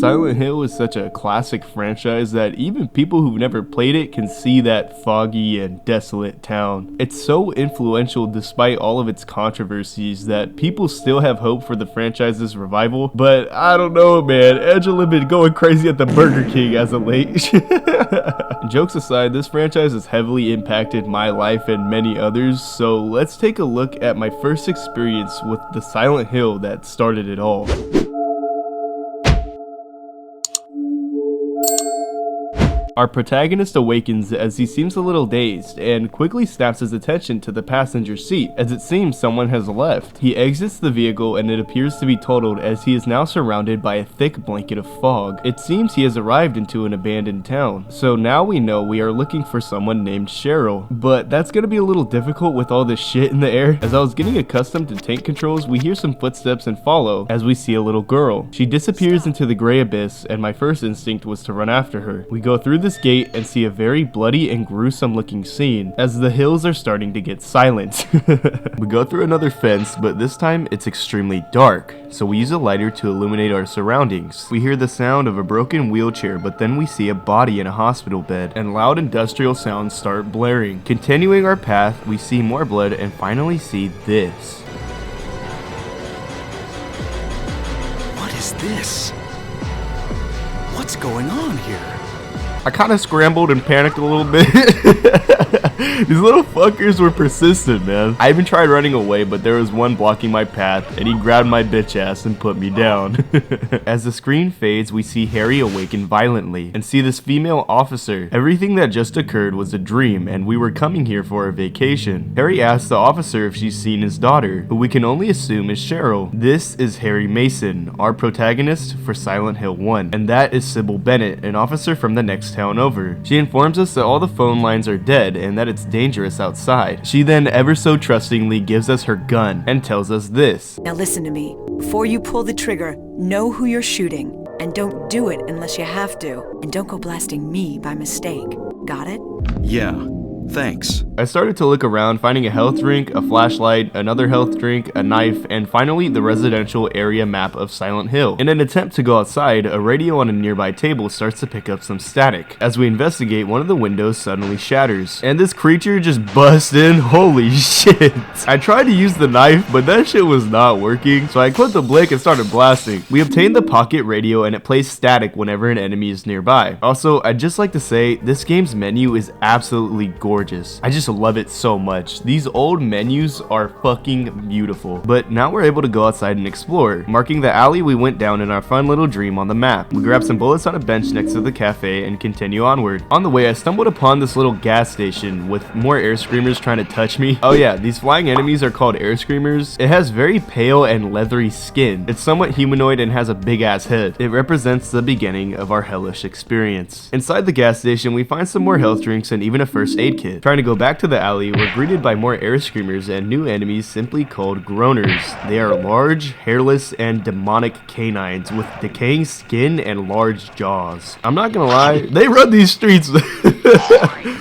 Silent Hill is such a classic franchise that even people who've never played it can see that foggy and desolate town. It's so influential despite all of its controversies that people still have hope for the franchise's revival, but I don't know, man. Angela been going crazy at the Burger King as of late. Jokes aside, this franchise has heavily impacted my life and many others, so let's take a look at my first experience with the Silent Hill that started it all. Our protagonist awakens as he seems a little dazed and quickly snaps his attention to the passenger seat as it seems someone has left. He exits the vehicle and it appears to be totaled as he is now surrounded by a thick blanket of fog. It seems he has arrived into an abandoned town. So now we know we are looking for someone named Cheryl, but that's gonna be a little difficult with all this shit in the air. As I was getting accustomed to tank controls, we hear some footsteps and follow as we see a little girl. She disappears into the gray abyss and my first instinct was to run after her. We go through this gate and see a very bloody and gruesome looking scene as the hills are starting to get silent. We go through another fence, but this time it's extremely dark, so we use a lighter to illuminate our surroundings. We hear the sound of a broken wheelchair, but then we see a body in a hospital bed and loud industrial sounds start blaring. Continuing our path, we see more blood and finally see this. What is this? What's going on here? I kind of scrambled and panicked a little bit. These little fuckers were persistent, man. I even tried running away, but there was one blocking my path, and he grabbed my bitch ass and put me down. As the screen fades, we see Harry awaken violently, and see this female officer. Everything that just occurred was a dream, and we were coming here for a vacation. Harry asks the officer if she's seen his daughter, who we can only assume is Cheryl. This is Harry Mason, our protagonist for Silent Hill 1, and that is Cybil Bennett, an officer from the next town over. She informs us that all the phone lines are dead and that it's dangerous outside. She then ever so trustingly gives us her gun and tells us this. Now listen to me. Before you pull the trigger, know who you're shooting, and don't do it unless you have to, and don't go blasting me by mistake. Got it? Yeah, thanks. I started to look around, finding a health drink, a flashlight, another health drink, a knife, and finally the residential area map of Silent Hill. In an attempt to go outside, a radio on a nearby table starts to pick up some static. As we investigate, one of the windows suddenly shatters, and this creature just busts in. Holy shit. I tried to use the knife, but that shit was not working, so I clipped the blick and started blasting. We obtained the pocket radio and it plays static whenever an enemy is nearby. Also, I'd just like to say, this game's menu is absolutely gorgeous. I just love it so much. These old menus are fucking beautiful. But now we're able to go outside and explore, marking the alley we went down in our fun little dream on the map. We grab some bullets on a bench next to the cafe and continue onward. On the way, I stumbled upon this little gas station with more air screamers trying to touch me. Oh yeah, these flying enemies are called air screamers. It has very pale and leathery skin. It's somewhat humanoid and has a big ass head. It represents the beginning of our hellish experience. Inside the gas station, we find some more health drinks and even a first aid kit. Trying to go back to the alley, we're greeted by more air screamers and new enemies simply called groaners. They are large, hairless, and demonic canines with decaying skin and large jaws. I'm not gonna lie, they run these streets.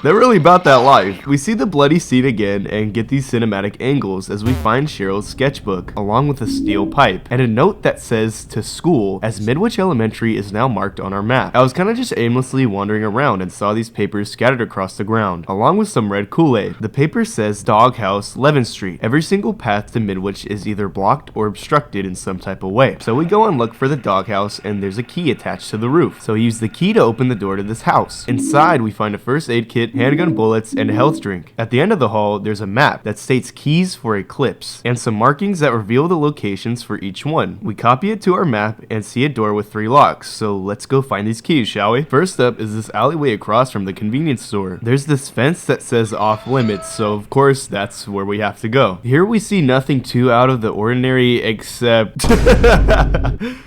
They're really about that life. We see the bloody scene again and get these cinematic angles as we find Cheryl's sketchbook along with a steel pipe and a note that says to school, as Midwich Elementary is now marked on our map. I was kind of just aimlessly wandering around and saw these papers scattered across the ground along with some red Kool-Aid. The paper says Doghouse, 11th Street. Every single path to Midwich is either blocked or obstructed in some type of way. So we go and look for the doghouse and there's a key attached to the roof. So we use the key to open the door to this house. Inside we find a first aid kit, handgun bullets, and a health drink. At the end of the hall there's a map that states keys for Eclipse and some markings that reveal the locations for each one. We copy it to our map and see a door with 3 locks. So let's go find these keys, shall we? First up is this alleyway across from the convenience store. There's this fence that says off limits, so of course that's where we have to go. Here we see nothing too out of the ordinary except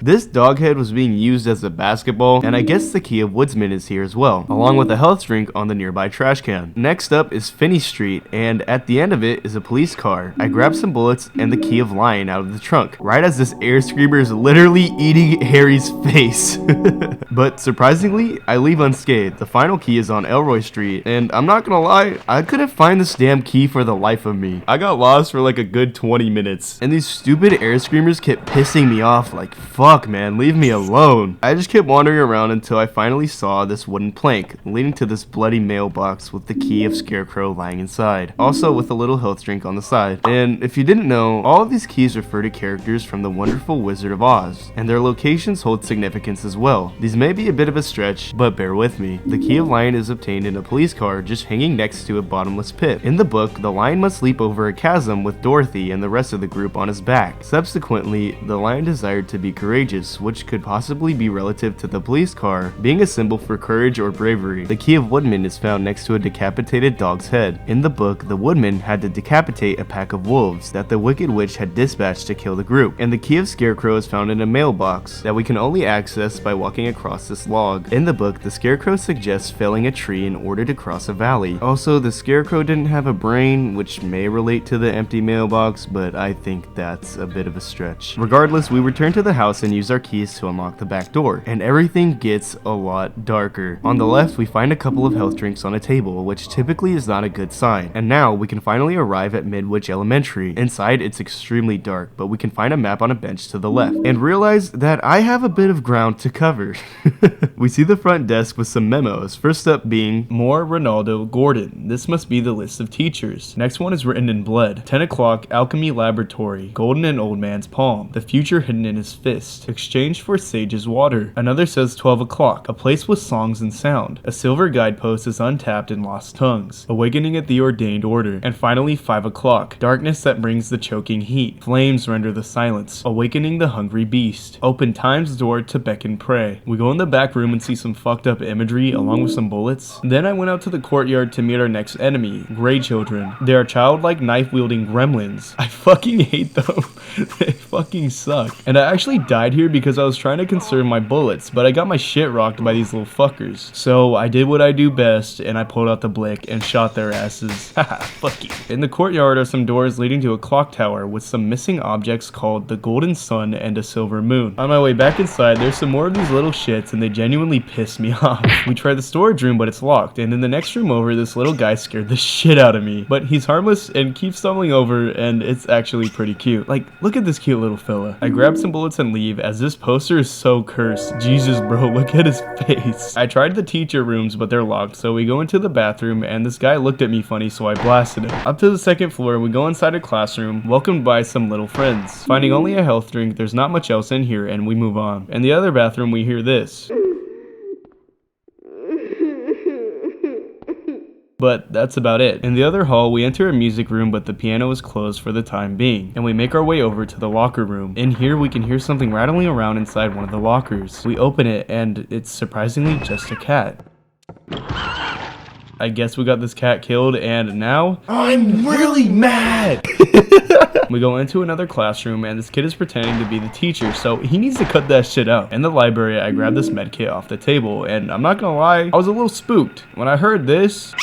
this dog head was being used as a basketball, and I guess the key of Woodsman is here as well, along with a health drink drink on the nearby trash can. Next up is Finney Street, and at the end of it is a police car. I grab some bullets and the key of lion out of the trunk, right as this air screamer is literally eating Harry's face. But surprisingly, I leave unscathed. The final key is on Elroy Street, and I'm not gonna lie, I couldn't find this damn key for the life of me. I got lost for like a good 20 minutes, and these stupid air screamers kept pissing me off. Like, fuck man, leave me alone. I just kept wandering around until I finally saw this wooden plank leading to this bloody mailbox with the key of Scarecrow lying inside, also with a little health drink on the side. And if you didn't know, all of these keys refer to characters from the Wonderful Wizard of Oz, and their locations hold significance as well. These may be a bit of a stretch, but bear with me. The key of lion is obtained in a police car just hanging next to a bottomless pit. In the book, the lion must leap over a chasm with Dorothy and the rest of the group on his back. Subsequently, the lion desired to be courageous, which could possibly be relative to the police car being a symbol for courage or bravery. The key of woodman is found next to a decapitated dog's head. In the book, the woodman had to decapitate a pack of wolves that the Wicked Witch had dispatched to kill the group. And the key of Scarecrow is found in a mailbox that we can only access by walking across this log. In the book, the Scarecrow suggests felling a tree in order to cross a valley. Also, the Scarecrow didn't have a brain, which may relate to the empty mailbox, but I think that's a bit of a stretch. Regardless, we return to the house and use our keys to unlock the back door, and everything gets a lot darker. On the left, we find a couple of health drinks on a table, which typically is not a good sign. And now, we can finally arrive at Midwich Elementary. Inside, it's extremely dark, but we can find a map on a bench to the left, and realize that I have a bit of ground to cover. We see the front desk with some memos, first up being more Ronaldo Gordon. This must be the list of teachers. Next one is written in blood. 10 o'clock, Alchemy Laboratory. Golden in old man's palm. The future hidden in his fist. Exchanged for sage's water. Another says 12 o'clock. A place with songs and sound. A silver guidepost is untapped in lost tongues. Awakening at the ordained order. And finally 5 o'clock. Darkness that brings the choking heat. Flames render the silence. Awakening the hungry beast. Open time's door to beckon prey. We go in the back room and see some fucked up imagery along with some bullets. Then I went out to the courtyard to meet our next enemy, Grey Children. They are childlike knife-wielding gremlins. I fucking hate them. They fucking suck. And I actually died here because I was trying to conserve my bullets, but I got my shit rocked by these little fuckers. So I did what I do best, and I pulled out the blick and shot their asses. Haha, fuck you. In the courtyard are some doors leading to a clock tower with some missing objects called the Golden Sun and a Silver Moon. On my way back inside, there's some more of these little shits, and they genuinely piss me off. We try the storage room, but it's locked, and in the next room over, this little guy scared the shit out of me. But he's harmless and keeps stumbling over, and it's actually pretty cute. Like, look at this cute little fella. I grab some bullets and leave, as this poster is so cursed. Jesus, bro, look at his face. I tried the teacher rooms, but they're locked, so we go into the bathroom, and this guy looked at me funny, so I blasted him. Up to the second floor, we go inside a classroom, welcomed by some little friends. Finding only a health drink, there's not much else in here, and we move on. In the other bathroom, we hear this. But that's about it. In the other hall, we enter a music room, but the piano is closed for the time being, and we make our way over to the locker room. In here, we can hear something rattling around inside one of the lockers. We open it, and it's surprisingly just a cat. I guess we got this cat killed, and now I'm really mad. We go into another classroom, and this kid is pretending to be the teacher, so he needs to cut that shit out. In the library, I grabbed this med kit off the table, and I'm not gonna lie, I was a little spooked. When I heard this,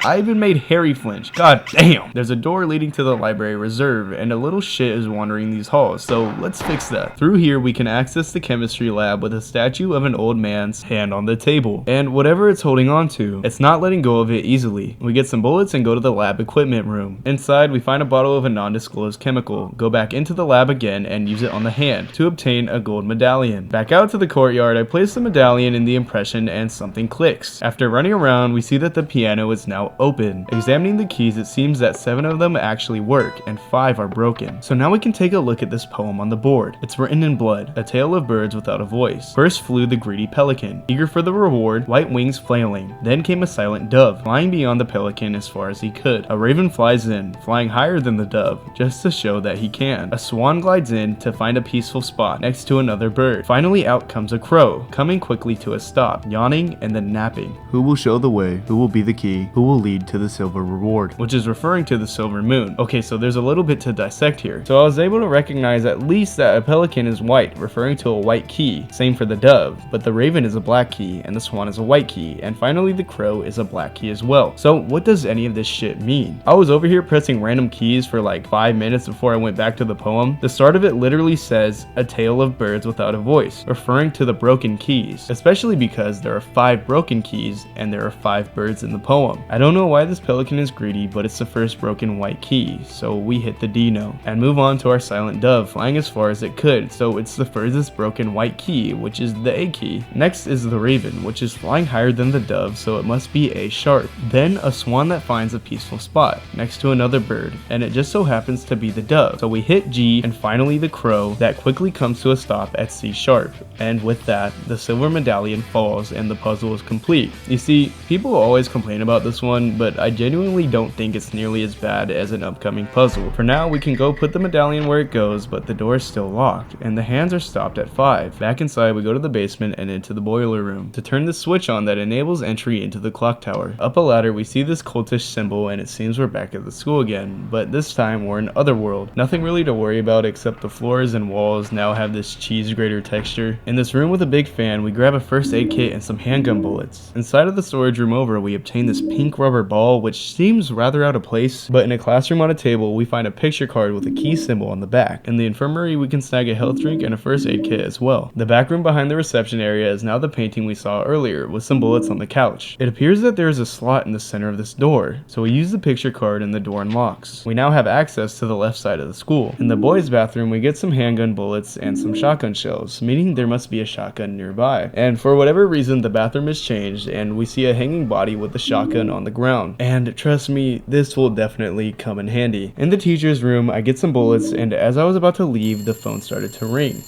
I even made Harry flinch. God damn. There's a door leading to the library reserve, and a little shit is wandering these halls, so let's fix that. Through here, we can access the chemistry lab with a statue of an old man's hand on the table, and whatever it's holding on to, it's not letting go of it easily. We get some bullets and go to the lab equipment room. Inside, we find a bottle of a non-disclosed chemical, go back into the lab again and use it on the hand to obtain a gold medallion. Back out to the courtyard, I place the medallion in the impression and something clicks. After running around, we see that the piano is now open. Examining the keys, it seems that 7 of them actually work and 5 are broken. So now we can take a look at this poem on the board. It's written in blood, a tale of birds without a voice. First flew the greedy pelican, eager for the reward, white wings flailing. Then came a silent dove, flying beyond the pelican as far as he could. A raven flies in, flying higher than the dove, just to show that he can. A swan glides in to find a peaceful spot next to another bird. Finally out comes a crow, coming quickly to a stop, yawning and then napping. Who will show the way? Who will be the key? Who will will lead to the silver reward, which is referring to the silver moon. Okay, so there's a little bit to dissect here. So I was able to recognize at least that a pelican is white, referring to a white key. Same for the dove, but the raven is a black key and the swan is a white key, and finally the crow is a black key as well. So what does any of this shit mean? I was over here pressing random keys for like 5 minutes before I went back to the poem. The start of it literally says a tale of birds without a voice, referring to the broken keys, especially because there are 5 broken keys and there are 5 birds in the poem. I don't know why this pelican is greedy, but it's the first broken white key, so we hit the D note and move on to our silent dove flying as far as it could, so it's the furthest broken white key, which is the A key. Next is the raven, which is flying higher than the dove, so it must be A sharp. Then a swan that finds a peaceful spot next to another bird, and it just so happens to be the dove, so we hit G, and finally the crow that quickly comes to a stop at C sharp, and with that the silver medallion falls and the puzzle is complete. You see, people always complain about this one, but I genuinely don't think it's nearly as bad as an upcoming puzzle. For now, we can go put the medallion where it goes, but the door is still locked, and the hands are stopped at 5. Back inside, we go to the basement and into the boiler room to turn the switch on that enables entry into the clock tower. Up a ladder, we see this cultish symbol, and it seems we're back at the school again, but this time we're in Otherworld. Nothing really to worry about except the floors and walls now have this cheese grater texture. In this room with a big fan, we grab a first aid kit and some handgun bullets. Inside of the storage room over, we obtain this pink rubber ball, which seems rather out of place, but in a classroom on a table, we find a picture card with a key symbol on the back. In the infirmary, we can snag a health drink and a first aid kit as well. The back room behind the reception area is now the painting we saw earlier, with some bullets on the couch. It appears that there is a slot in the center of this door, so we use the picture card and the door unlocks. We now have access to the left side of the school. In the boys' bathroom, we get some handgun bullets and some shotgun shells, meaning there must be a shotgun nearby. And for whatever reason, the bathroom is changed, and we see a hanging body with the shotgun on the ground. And trust me, this will definitely come in handy. In the teacher's room, I get some bullets, and as I was about to leave, the phone started to ring.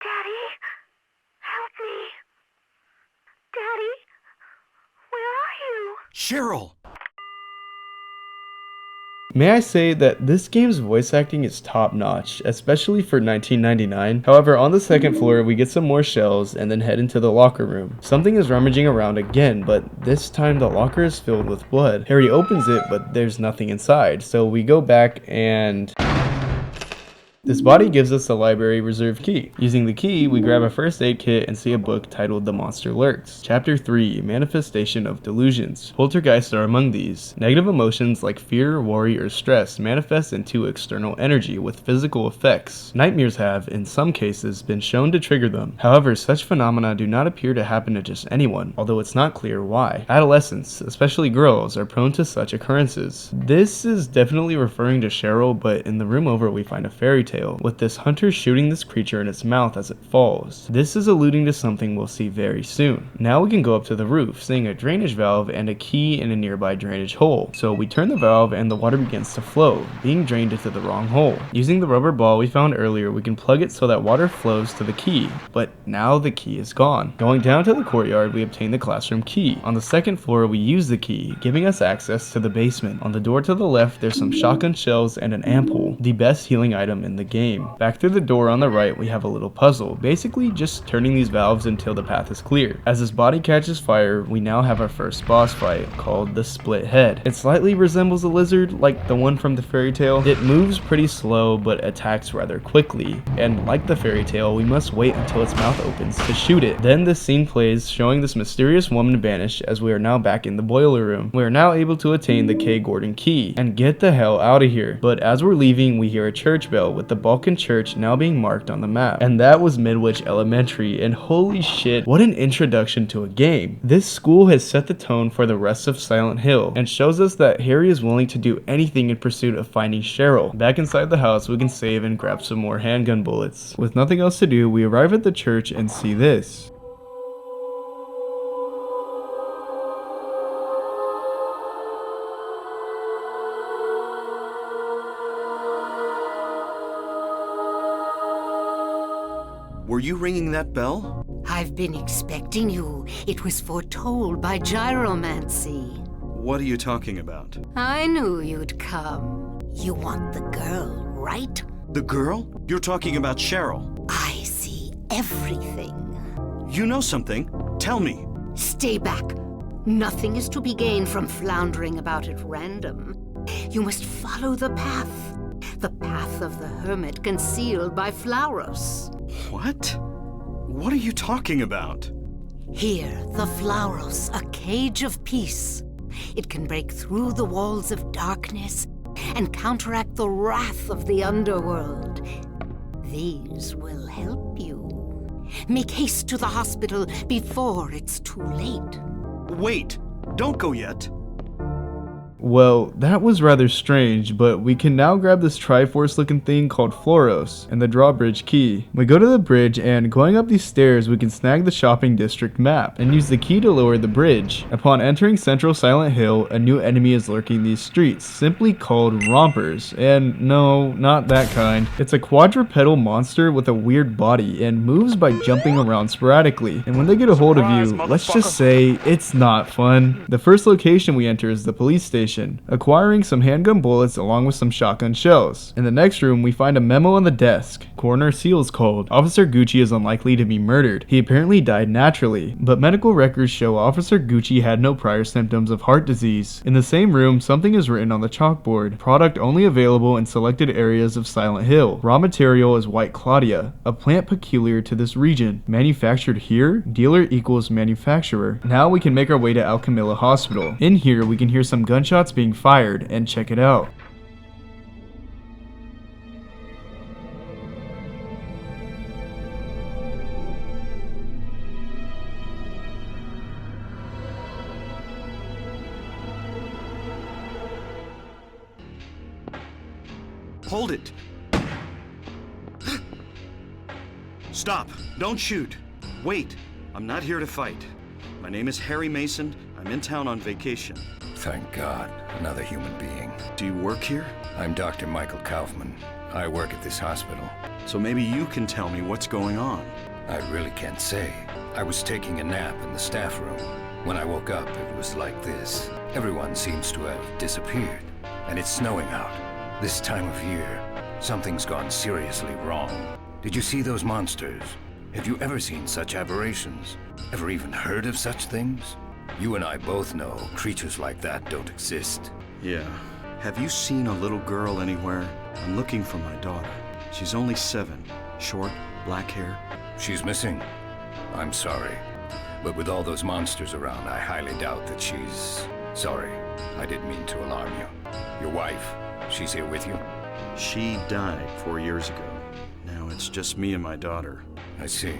Daddy, help me. Daddy, where are you? Cheryl! May I say that this game's voice acting is top notch, especially for 1999. However, on the second floor, we get some more shells and then head into the locker room. Something is rummaging around again, but this time the locker is filled with blood. Harry opens it, but there's nothing inside, so we go back and... this body gives us the library reserve key. Using the key, we grab a first aid kit and see a book titled The Monster Lurks. Chapter 3, Manifestation of Delusions. Poltergeists are among these. Negative emotions like fear, worry, or stress manifest into external energy with physical effects. Nightmares have, in some cases, been shown to trigger them. However, such phenomena do not appear to happen to just anyone, although it's not clear why. Adolescents, especially girls, are prone to such occurrences. This is definitely referring to Cheryl, but in the room over we find a fairy tale with this hunter shooting this creature in its mouth as it falls. This is alluding to something we'll see very soon. Now we can go up to the roof, seeing a drainage valve and a key in a nearby drainage hole. So we turn the valve and the water begins to flow, being drained into the wrong hole. Using the rubber ball we found earlier, we can plug it so that water flows to the key, but now the key is gone. Going down to the courtyard, we obtain the classroom key. On the second floor, we use the key, giving us access to the basement. On the door to the left, there's some shotgun shells and an ampoule, the best healing item in the game. Back through the door on the right, we have a little puzzle, basically just turning these valves until the path is clear. As this body catches fire, we now have our first boss fight, called the Split Head. It slightly resembles a lizard, like the one from the fairy tale. It moves pretty slow, but attacks rather quickly, and like the fairy tale, we must wait until its mouth opens to shoot it. Then this scene plays, showing this mysterious woman vanish as we are now back in the boiler room. We are now able to attain the K. Gordon key, and get the hell out of here. But as we're leaving, we hear a church bell with the Balkan Church now being marked on the map. And that was Midwich Elementary, and holy shit, what an introduction to a game. This school has set the tone for the rest of Silent Hill, and shows us that Harry is willing to do anything in pursuit of finding Cheryl. Back inside the house, we can save and grab some more handgun bullets. With nothing else to do, we arrive at the church and see this. Were you ringing that bell? I've been expecting you. It was foretold by gyromancy. What are you talking about? I knew you'd come. You want the girl, right? The girl? You're talking about Cheryl. I see everything. You know something. Tell me. Stay back. Nothing is to be gained from floundering about at random. You must follow the path. The path of the hermit concealed by Flauros. What? What are you talking about? Here, the Flauros, a cage of peace. It can break through the walls of darkness and counteract the wrath of the underworld. These will help you. Make haste to the hospital before it's too late. Wait! Don't go yet. Well, that was rather strange, but we can now grab this Triforce looking thing called Floros and the drawbridge key. We go to the bridge, and going up these stairs we can snag the shopping district map and use the key to lower the bridge. Upon entering central Silent Hill, a new enemy is lurking these streets, simply called Rompers. And no, not that kind. It's a quadrupedal monster with a weird body and moves by jumping around sporadically. And when they get a hold of you, let's just say it's not fun. The first location we enter is the police station, acquiring some handgun bullets along with some shotgun shells. In the next room, we find a memo on the desk. Coroner Seals called. Officer Gucci is unlikely to be murdered. He apparently died naturally, but medical records show Officer Gucci had no prior symptoms of heart disease. In the same room, something is written on the chalkboard. Product only available in selected areas of Silent Hill. Raw material is White Claudia, a plant peculiar to this region. Manufactured here? Dealer equals manufacturer. Now we can make our way to Alchemilla Hospital. In here, we can hear some gunshots being fired, and check it out. Hold it. Stop. Don't shoot. Wait. I'm not here to fight. My name is Harry Mason. I'm in town on vacation. Thank God, another human being. Do you work here? I'm Dr. Michael Kaufman. I work at this hospital. So maybe you can tell me what's going on. I really can't say. I was taking a nap in the staff room. When I woke up, it was like this. Everyone seems to have disappeared, and it's snowing out. This time of year, something's gone seriously wrong. Did you see those monsters? Have you ever seen such aberrations? Ever even heard of such things? You and I both know creatures like that don't exist. Yeah. Have you seen a little girl anywhere? I'm looking for my daughter. She's only 7. Short, black hair. She's missing. I'm sorry. But with all those monsters around, I highly doubt that she's... Sorry, I didn't mean to alarm you. Your wife, she's here with you? She died 4 years ago. Now it's just me and my daughter. I see.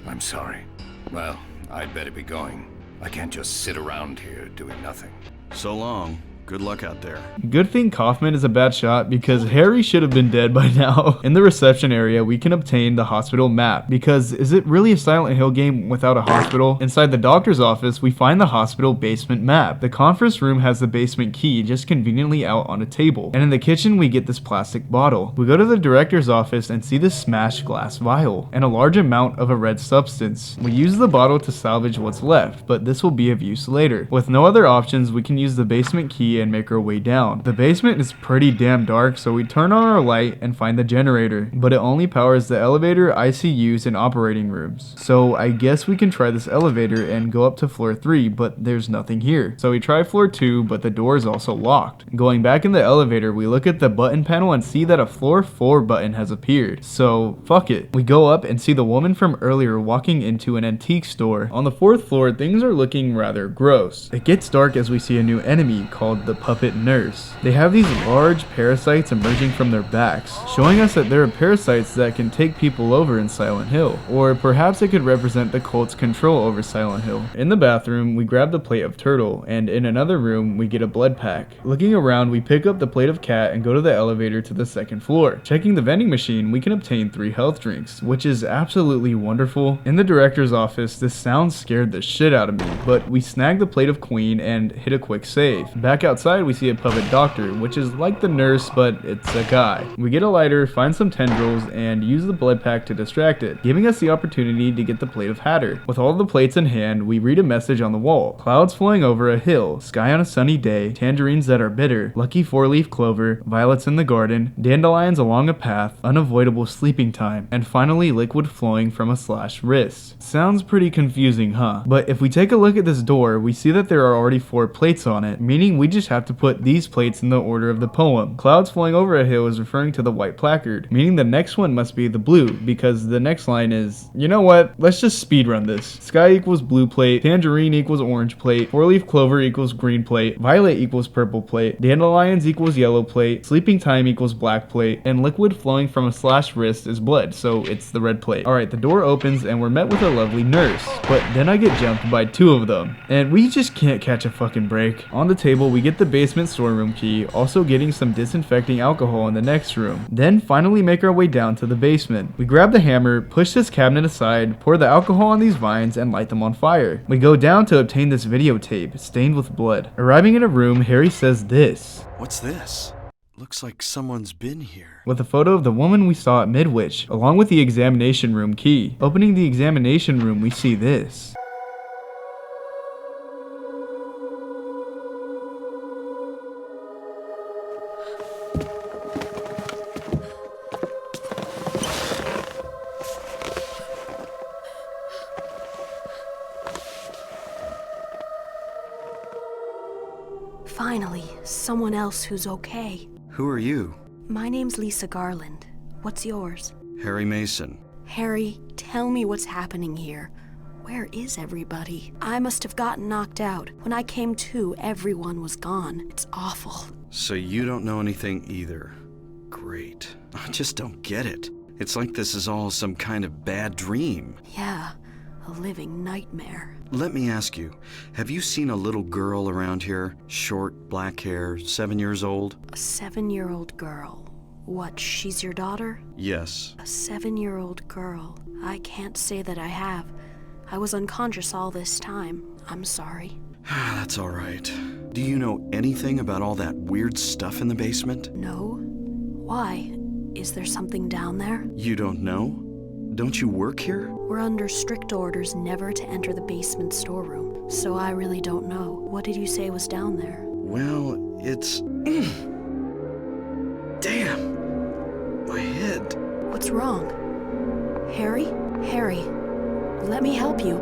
I'm sorry. Well, I'd better be going. I can't just sit around here doing nothing. So long. Good luck out there. Good thing Kaufman is a bad shot because Harry should have been dead by now. In the reception area, we can obtain the hospital map because is it really a Silent Hill game without a hospital? Inside the doctor's office, we find the hospital basement map. The conference room has the basement key just conveniently out on a table. And in the kitchen, we get this plastic bottle. We go to the director's office and see this smashed glass vial and a large amount of a red substance. We use the bottle to salvage what's left, but this will be of use later. With no other options, we can use the basement key and make our way down. The basement is pretty damn dark, so we turn on our light and find the generator, but it only powers the elevator, ICUs, and operating rooms. So I guess we can try this elevator and go up to floor 3, but there's nothing here. So we try floor 2, but the door is also locked. Going back in the elevator, we look at the button panel and see that a floor 4 button has appeared. So fuck it. We go up and see the woman from earlier walking into an antique store. On the 4th floor, things are looking rather gross. It gets dark as we see a new enemy called the puppet nurse. They have these large parasites emerging from their backs, showing us that there are parasites that can take people over in Silent Hill, or perhaps it could represent the cult's control over Silent Hill. In the bathroom, we grab the plate of turtle, and in another room, we get a blood pack. Looking around, we pick up the plate of cat and go to the elevator to the 2nd floor. Checking the vending machine, we can obtain 3 health drinks, which is absolutely wonderful. In the director's office, this sound scared the shit out of me, but we snag the plate of queen and hit a quick save. Back out outside, we see a puppet doctor, which is like the nurse, but it's a guy. We get a lighter, find some tendrils, and use the blood pack to distract it, giving us the opportunity to get the plate of Hatter. With all the plates in hand, we read a message on the wall. Clouds flowing over a hill, sky on a sunny day, tangerines that are bitter, lucky four-leaf clover, violets in the garden, dandelions along a path, unavoidable sleeping time, and finally liquid flowing from a slashed wrist. Sounds pretty confusing, huh? But if we take a look at this door, we see that there are already 4 plates on it, meaning we just have to put these plates in the order of the poem. Clouds flowing over a hill is referring to the white placard, meaning the next one must be the blue, because the next line is, you know what, let's just speedrun this. Sky equals blue plate, tangerine equals orange plate, four-leaf clover equals green plate, violet equals purple plate, dandelions equals yellow plate, sleeping time equals black plate, and liquid flowing from a slashed wrist is blood, so it's the red plate. Alright, the door opens and we're met with a lovely nurse, but then I get jumped by 2 of them, and we just can't catch a fucking break. On the table, we get the basement storeroom key, also getting some disinfecting alcohol in the next room, then finally make our way down to the basement. We grab the hammer, push this cabinet aside, pour the alcohol on these vines, and light them on fire. We go down to obtain this videotape, stained with blood. Arriving in a room, Harry says this. What's this? Looks like someone's been here. With a photo of the woman we saw at Midwich, along with the examination room key. Opening the examination room, we see this. Finally, someone else who's okay. Who are you? My name's Lisa Garland. What's yours? Harry Mason. Harry, tell me what's happening here. Where is everybody? I must have gotten knocked out. When I came to, everyone was gone. It's awful. So you don't know anything either. Great. I just don't get it. It's like this is all some kind of bad dream. Yeah, a living nightmare. Let me ask you, have you seen a little girl around here? Short, black hair, 7 years old? A 7-year-old girl. What, she's your daughter? Yes. A 7-year-old girl. I can't say that I have. I was unconscious all this time. I'm sorry. That's all right. Do you know anything about all that weird stuff in the basement? No? Why? Is there something down there? You don't know? Don't you work here? We're under strict orders never to enter the basement storeroom, so I really don't know. What did you say was down there? Well, it's... Damn! My head. What's wrong? Harry? Harry, let me help you.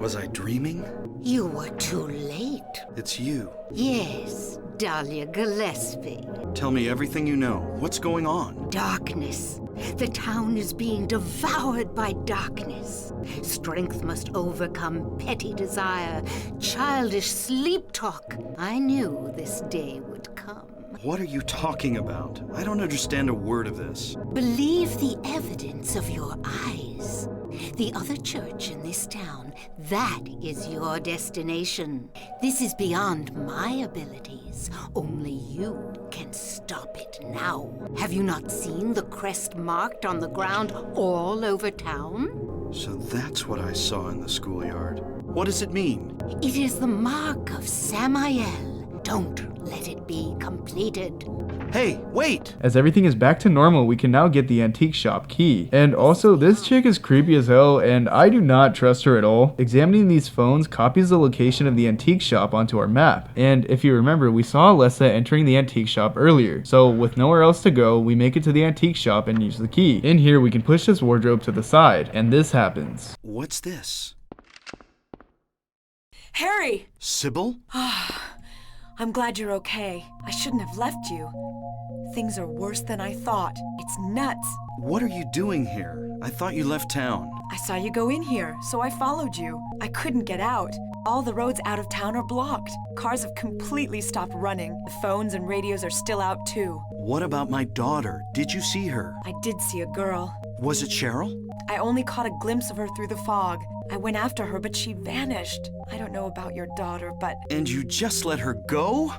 Was I dreaming? You were too late. It's you. Yes, Dahlia Gillespie. Tell me everything you know. What's going on? Darkness. The town is being devoured by darkness. Strength must overcome petty desire, childish sleep talk. I knew this day would come. What are you talking about? I don't understand a word of this. Believe the evidence of your eyes. The other church in this town, that is your destination. This is beyond my abilities. Only you can stop it now. Have you not seen the crest marked on the ground all over town? So that's what I saw in the schoolyard. What does it mean? It is the mark of Samael. Don't let it be completed. Hey, wait! As everything is back to normal, we can now get the antique shop key. And also, this chick is creepy as hell, and I do not trust her at all. Examining these phones copies the location of the antique shop onto our map. And if you remember, we saw Alessa entering the antique shop earlier. So with nowhere else to go, we make it to the antique shop and use the key. In here, we can push this wardrobe to the side, and this happens. What's this? Harry! Cybil? I'm glad you're okay. I shouldn't have left you. Things are worse than I thought. It's nuts. What are you doing here? I thought you left town. I saw you go in here, so I followed you. I couldn't get out. All the roads out of town are blocked. Cars have completely stopped running. The phones and radios are still out too. What about my daughter? Did you see her? I did see a girl. Was it Cheryl? I only caught a glimpse of her through the fog. I went after her, but she vanished. I don't know about your daughter, but... And you just let her go?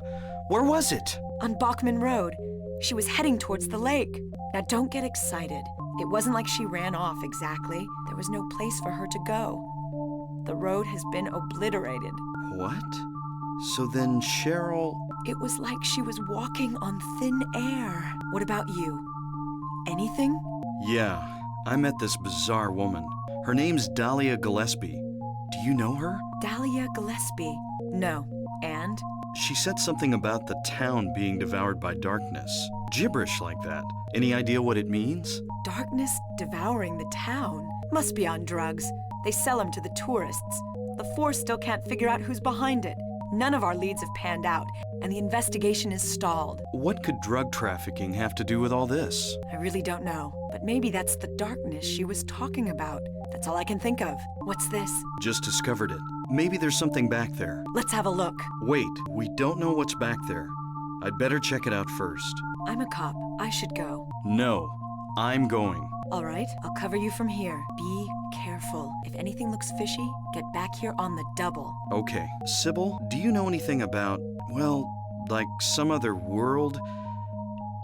Where was it? On Bachman Road. She was heading towards the lake. Now don't get excited. It wasn't like she ran off exactly. There was no place for her to go. The road has been obliterated. What? So then Cheryl... It was like she was walking on thin air. What about you? Anything? Yeah, I met this bizarre woman. Her name's Dahlia Gillespie. Do you know her? Dahlia Gillespie. No. And? She said something about the town being devoured by darkness. Gibberish like that. Any idea what it means? Darkness devouring the town? Must be on drugs. They sell them to the tourists. The force still can't figure out who's behind it. None of our leads have panned out, and the investigation is stalled. What could drug trafficking have to do with all this? I really don't know, but maybe that's the darkness she was talking about. That's all I can think of. What's this? Just discovered it. Maybe there's something back there. Let's have a look. Wait, we don't know what's back there. I'd better check it out first. I'm a cop. I should go. No, I'm going. All right, I'll cover you from here. Be careful. If anything looks fishy, get back here on the double. Okay. Cybil, do you know anything about, well, like some other world?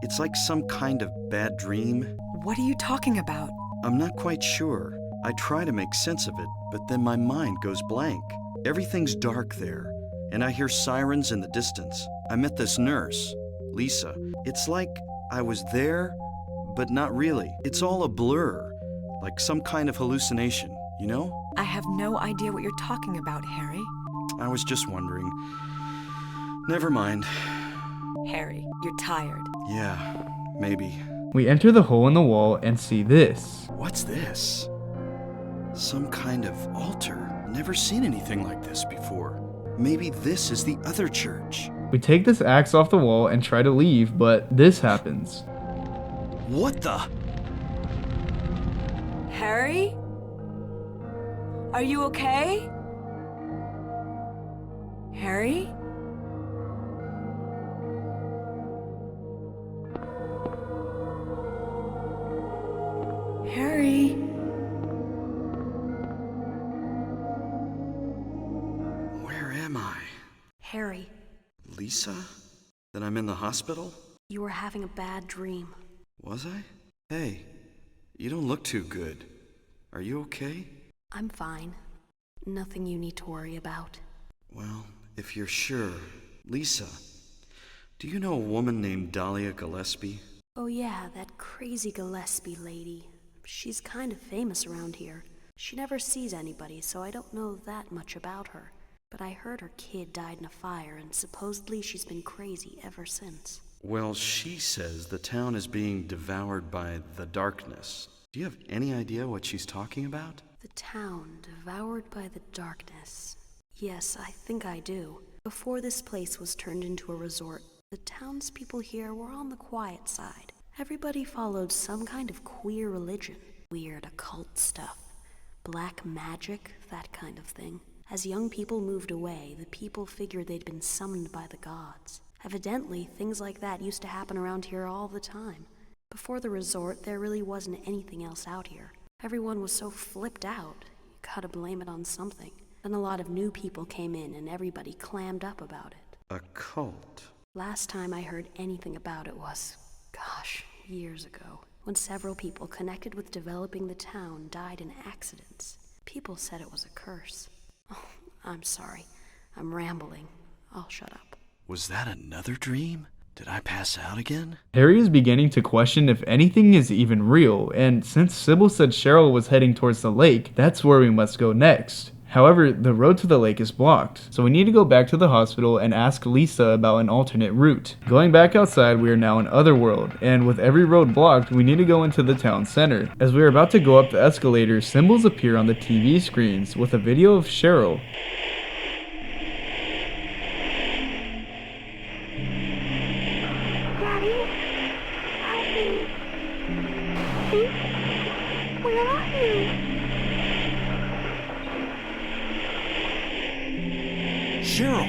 It's like some kind of bad dream. What are you talking about? I'm not quite sure. I try to make sense of it, but then my mind goes blank. Everything's dark there, and I hear sirens in the distance. I met this nurse, Lisa. It's like I was there, but not really. It's all a blur, like some kind of hallucination, you know? I have no idea what you're talking about, Harry. I was just wondering. Never mind. Harry, you're tired. Yeah, maybe. We enter the hole in the wall and see this. What's this? Some kind of altar. Never seen anything like this before. Maybe this is the other church. We take this axe off the wall and try to leave, but this happens. What the? Harry? Are you okay? Harry? Harry? Where am I? Harry, Lisa? Then I'm in the hospital? you were having a bad dream. Was I? Hey, you don't look too good. Are you okay? I'm fine. Nothing you need to worry about. Well, if you're sure. Lisa, do you know a woman named Dahlia Gillespie? Oh yeah, that crazy Gillespie lady. She's kind of famous around here. She never sees anybody, so I don't know that much about her. But I heard her kid died in a fire, and supposedly she's been crazy ever since. Well, she says the town is being devoured by the darkness. Do you have any idea what she's talking about? The town devoured by the darkness. Yes, I think I do. Before this place was turned into a resort, the townspeople here were on the quiet side. Everybody followed some kind of queer religion. Weird occult stuff. Black magic, that kind of thing. As young people moved away, the people figured they'd been summoned by the gods. Evidently, things like that used to happen around here all the time. Before the resort, there really wasn't anything else out here. Everyone was so flipped out, you gotta blame it on something. Then a lot of new people came in and everybody clammed up about it. A cult. Last time I heard anything about it was, gosh, years ago, when several people connected with developing the town died in accidents. People said it was a curse. Oh, I'm sorry. I'm rambling. I'll shut up. Was that another dream? Did I pass out again? Harry is beginning to question if anything is even real, and since Cybil said Cheryl was heading towards the lake, that's where we must go next. However, the road to the lake is blocked, so we need to go back to the hospital and ask Lisa about an alternate route. Going back outside, we are now in Otherworld, and with every road blocked, we need to go into the town center. As we are about to go up the escalator, symbols appear on the TV screens with a video of Cheryl. Daddy, help me. Please, where are you? Cheryl!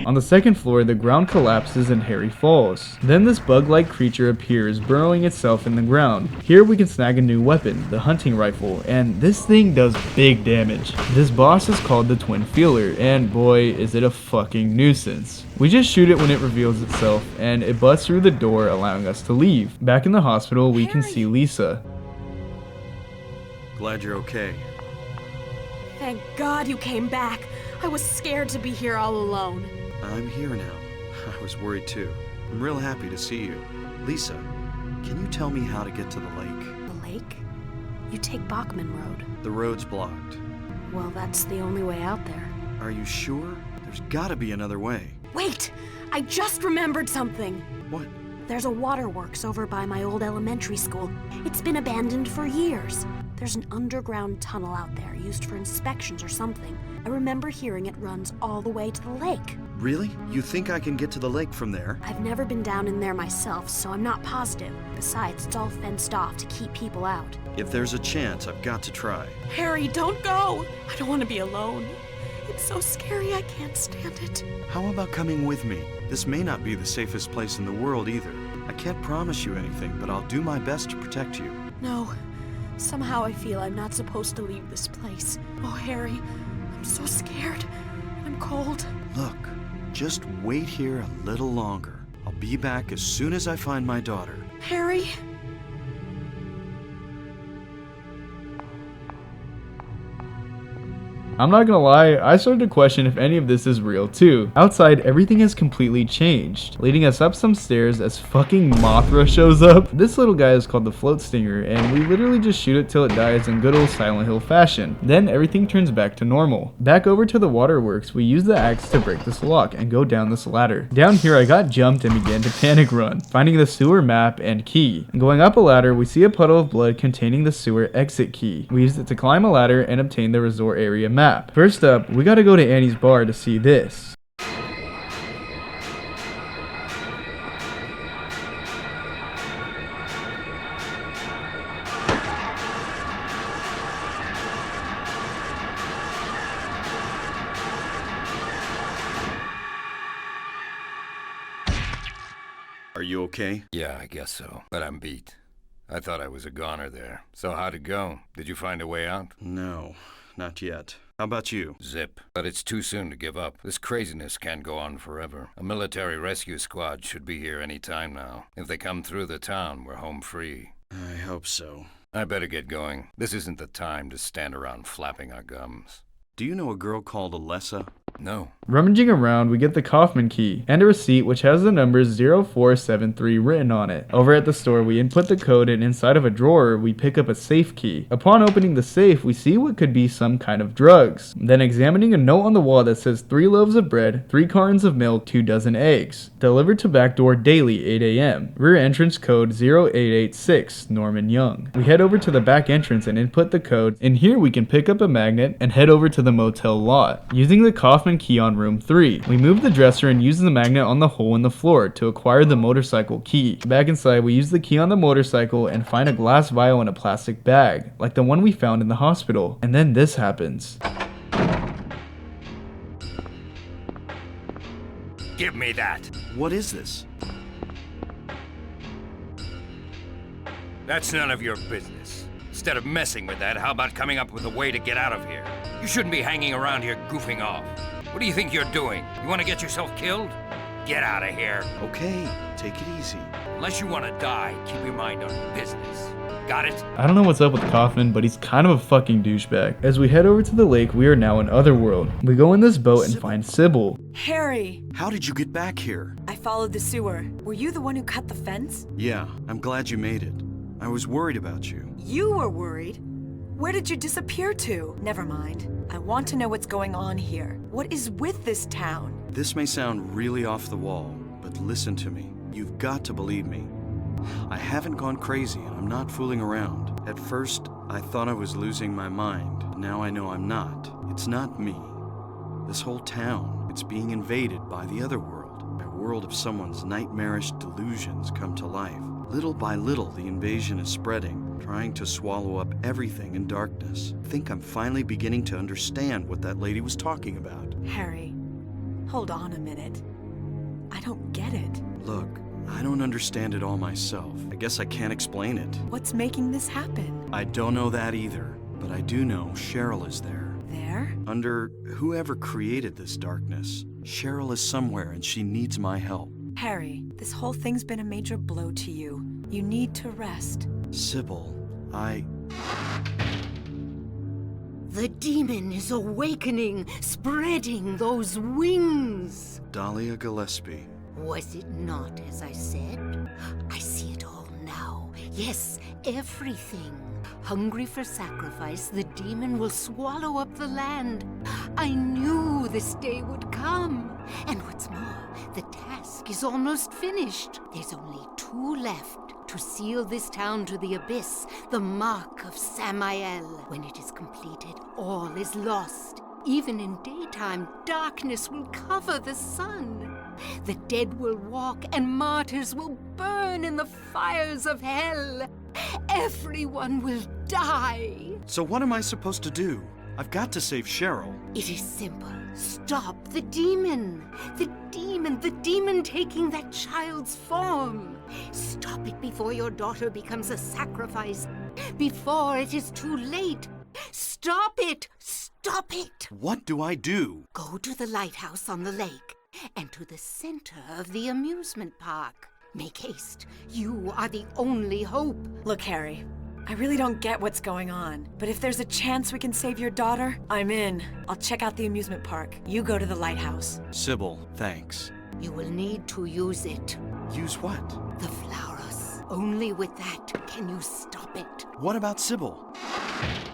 On the second floor, the ground collapses and Harry falls. Then this bug-like creature appears, burrowing itself in the ground. Here we can snag a new weapon, the hunting rifle, and this thing does big damage. This boss is called the Twin Feeler, and boy, is it a fucking nuisance. We just shoot it when it reveals itself, and it busts through the door, allowing us to leave. Back in the hospital, we can see Lisa. Glad you're okay. Thank God you came back. I was scared to be here all alone. I'm here now. I was worried too. I'm real happy to see you. Lisa, can you tell me how to get to the lake? The lake? You take Bachman Road. The road's blocked. Well, that's the only way out there. Are you sure? There's gotta be another way. Wait! I just remembered something! What? There's a waterworks over by my old elementary school. It's been abandoned for years. There's an underground tunnel out there used for inspections or something. I remember hearing it runs all the way to the lake. Really? You think I can get to the lake from there? I've never been down in there myself, so I'm not positive. Besides, it's all fenced off to keep people out. If there's a chance, I've got to try. Harry, don't go! I don't want to be alone. It's so scary, I can't stand it. How about coming with me? This may not be the safest place in the world either. I can't promise you anything, but I'll do my best to protect you. No. Somehow I feel I'm not supposed to leave this place. Oh, Harry, I'm so scared. I'm cold. Look, just wait here a little longer. I'll be back as soon as I find my daughter. Harry? I'm not gonna lie, I started to question if any of this is real too. Outside, everything has completely changed, leading us up some stairs as fucking Mothra shows up. This little guy is called the Float Stinger, and we literally just shoot it till it dies in good old Silent Hill fashion. Then everything turns back to normal. Back over to the waterworks, we use the axe to break this lock and go down this ladder. Down here, I got jumped and began to panic run, finding the sewer map and key. Going up a ladder, we see a puddle of blood containing the sewer exit key. We used it to climb a ladder and obtain the resort area map. First up, we gotta go to Annie's bar to see this. Are you okay? Yeah, I guess so. But I'm beat. I thought I was a goner there. So how'd it go? Did you find a way out? No, not yet. How about you? Zip. But it's too soon to give up. This craziness can't go on forever. A military rescue squad should be here any time now. If they come through the town, we're home free. I hope so. I better get going. This isn't the time to stand around flapping our gums. Do you know a girl called Alessa? No. Rummaging around, we get the Kaufman key and a receipt which has the numbers 0473 written on it. Over at the store, we input the code, and inside of a drawer, we pick up a safe key. Upon opening the safe, we see what could be some kind of drugs. Then examining a note on the wall that says 3 loaves of bread, 3 cartons of milk, 2 dozen eggs. Delivered to back door daily, 8 a.m. Rear entrance code 0886, Norman Young. We head over to the back entrance and input the code. In here, we can pick up a magnet and head over to the motel lot. Using the Kaufman key on room 3, we move the dresser and use the magnet on the hole in the floor to acquire the motorcycle key. Back inside, we use the key on the motorcycle and find a glass vial in a plastic bag, like the one we found in the hospital. And then this happens. Give me that! What is this? That's none of your business. Instead of messing with that, how about coming up with a way to get out of here? You shouldn't be hanging around here goofing off. What do you think you're doing? You want to get yourself killed? Get out of here. Okay, take it easy. Unless you want to die, keep your mind on business. Got it? I don't know what's up with Kaufman, but he's kind of a fucking douchebag. As we head over to the lake, we are now in Otherworld. We go in this boat and find Cybil. Harry! How did you get back here? I followed the sewer. Were you the one who cut the fence? Yeah, I'm glad you made it. I was worried about you. You were worried? Where did you disappear to? Never mind. I want to know what's going on here. What is with this town? This may sound really off the wall, but listen to me. You've got to believe me. I haven't gone crazy, and I'm not fooling around. At first, I thought I was losing my mind. Now I know I'm not. It's not me. This whole town, it's being invaded by the Otherworld. A world of someone's nightmarish delusions come to life. Little by little, the invasion is spreading, trying to swallow up everything in darkness. I think I'm finally beginning to understand what that lady was talking about. Harry, hold on a minute. I don't get it. Look, I don't understand it all myself. I guess I can't explain it. What's making this happen? I don't know that either, but I do know Cheryl is there. There? Under whoever created this darkness, Cheryl is somewhere and she needs my help. Harry, this whole thing's been a major blow to you. You need to rest. Cybil, The demon is awakening, spreading those wings. Dahlia Gillespie. Was it not as I said? I see it all now. Yes, everything. Hungry for sacrifice, the demon will swallow up the land. I knew this day would come. And what's more, the task is almost finished. There's only 2 left to seal this town to the abyss, the mark of Samael. When it is completed, all is lost. Even in daytime, darkness will cover the sun. The dead will walk and martyrs will burn in the fires of hell. Everyone will die. So what am I supposed to do? I've got to save Cheryl. It is simple. Stop the demon. The demon taking that child's form. Stop it before your daughter becomes a sacrifice. Before it is too late. Stop it! Stop it! What do I do? Go to the lighthouse on the lake and to the center of the amusement park. Make haste. You are the only hope. Look, Harry, I really don't get what's going on, but if there's a chance we can save your daughter, I'm in. I'll check out the amusement park. You go to the lighthouse. Cybil, thanks. You will need to use it. Use what? The flowers. Only with that can you stop it. What about Cybil?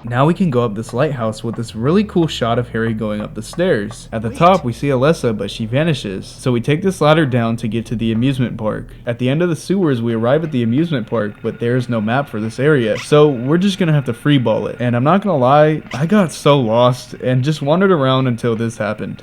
Now we can go up this lighthouse with this really cool shot of Harry going up the stairs. At the top we see Alessa, but she vanishes. So we take this ladder down to get to the amusement park. At the end of the sewers we arrive at the amusement park, but there is no map for this area. So we're just gonna have to freeball it. And I'm not gonna lie, I got so lost and just wandered around until this happened.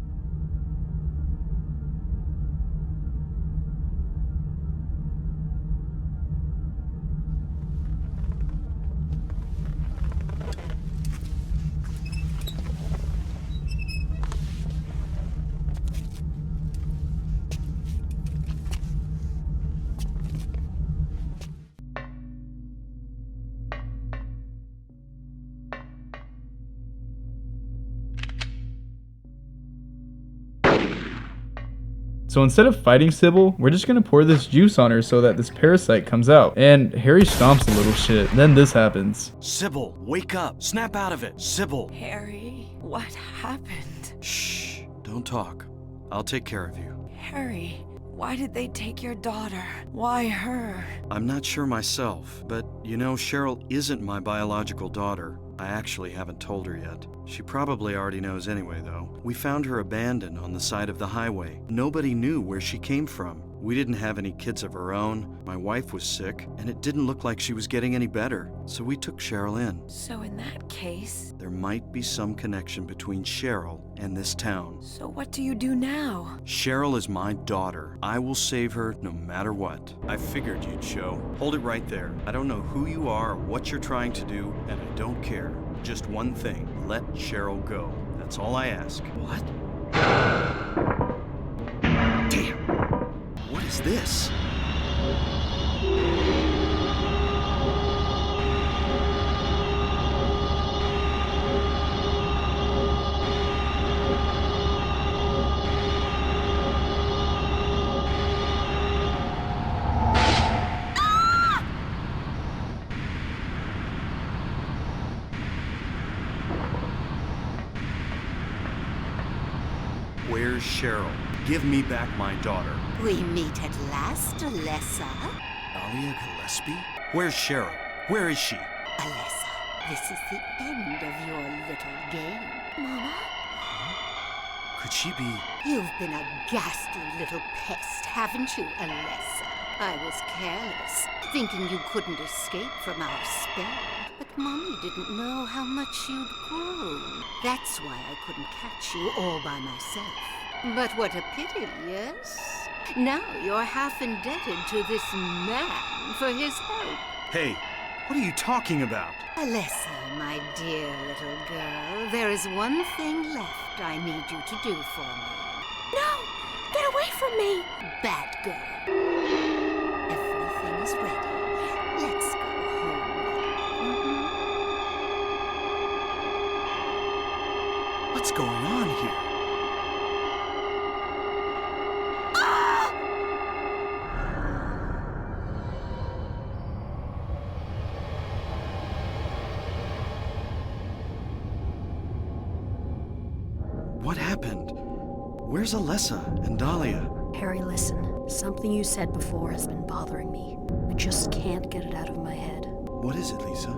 So instead of fighting Cybil, we're just gonna pour this juice on her so that this parasite comes out. And Harry stomps a little shit. Then this happens. Cybil, wake up. Snap out of it. Cybil. Harry, what happened? Shh. Don't talk. I'll take care of you. Harry, why did they take your daughter? Why her? I'm not sure myself, but you know, Cheryl isn't my biological daughter. I actually haven't told her yet. She probably already knows anyway, though. We found her abandoned on the side of the highway. Nobody knew where she came from. We didn't have any kids of our own. My wife was sick, and it didn't look like she was getting any better. So we took Cheryl in. So in that case... There might be some connection between Cheryl and this town. So what do you do now? Cheryl is my daughter. I will save her no matter what. I figured you'd show. Hold it right there. I don't know who you are or what you're trying to do, and I don't care. Just one thing. Let Cheryl go. That's all I ask. What? Damn! What is this? Where's Cheryl? Give me back my daughter. We meet at last, Alessa. Dahlia Gillespie? Where's Cheryl? Where is she? Alessa, this is the end of your little game. Mama? Could she be... You've been a ghastly little pest, haven't you, Alessa? I was careless, thinking you couldn't escape from our spell. But Mommy didn't know how much you'd grown. That's why I couldn't catch you all by myself. But what a pity, yes? Now you're half indebted to this man for his help. Hey, what are you talking about? Alessa, my dear little girl, there is one thing left I need you to do for me. No! Get away from me! Bad girl. Everything is ready. Let's go home. What's going on here? What happened? Where's Alessa and Dahlia? Harry, listen. Something you said before has been bothering me. I just can't get it out of my head. What is it, Lisa?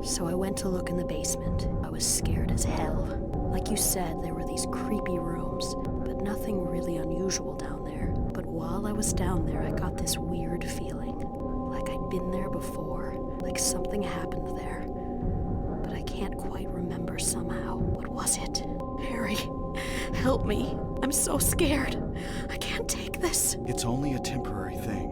So I went to look in the basement. I was scared as hell. Like you said, there were these creepy rooms, but nothing really unusual down there. But while I was down there, I got this weird feeling. Like I'd been there before. Like something happened there. But I can't quite remember somehow. What was it? Harry, help me. I'm so scared. I can't take this. It's only a temporary thing.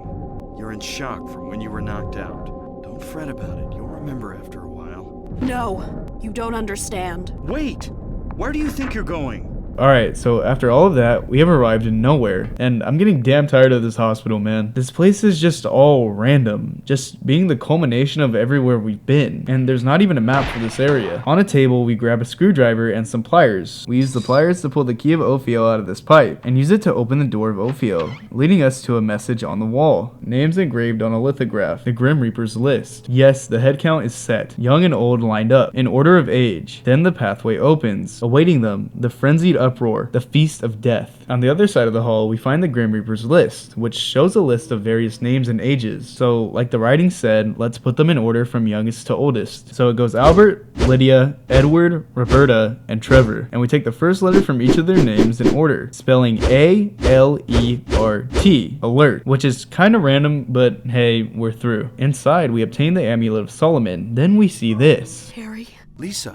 You're in shock from when you were knocked out. Don't fret about it. You'll remember after a while. No, you don't understand. Wait! Where do you think you're going? Alright, so after all of that, we have arrived in nowhere, and I'm getting damn tired of this hospital, man. This place is just all random, just being the culmination of everywhere we've been, and there's not even a map for this area. On a table, we grab a screwdriver and some pliers. We use the pliers to pull the key of Ophiel out of this pipe, and use it to open the door of Ophiel, leading us to a message on the wall. Names engraved on a lithograph, the Grim Reaper's list. Yes, the head count is set, young and old lined up, in order of age. Then the pathway opens, awaiting them, the frenzied uproar, the feast of death. On the other side of the hall, we find the Grim Reaper's list, which shows a list of various names and ages. So, like the writing said, let's put them in order from youngest to oldest. So it goes Albert, Lydia, Edward, Roberta, and Trevor. And we take the first letter from each of their names in order, spelling A-L-E-R-T, alert, which is kind of random, but hey, we're through. Inside, we obtain the Amulet of Solomon. Then we see this. Harry, Lisa,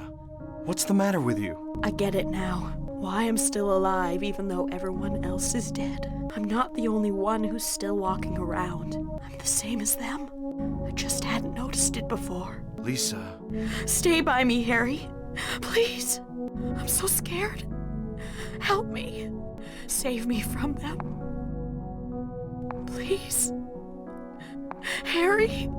what's the matter with you? I get it now. Why I'm still alive even though everyone else is dead. I'm not the only one who's still walking around. I'm the same as them. I just hadn't noticed it before. Lisa. Stay by me, Harry. Please. I'm so scared. Help me. Save me from them. Please. Harry.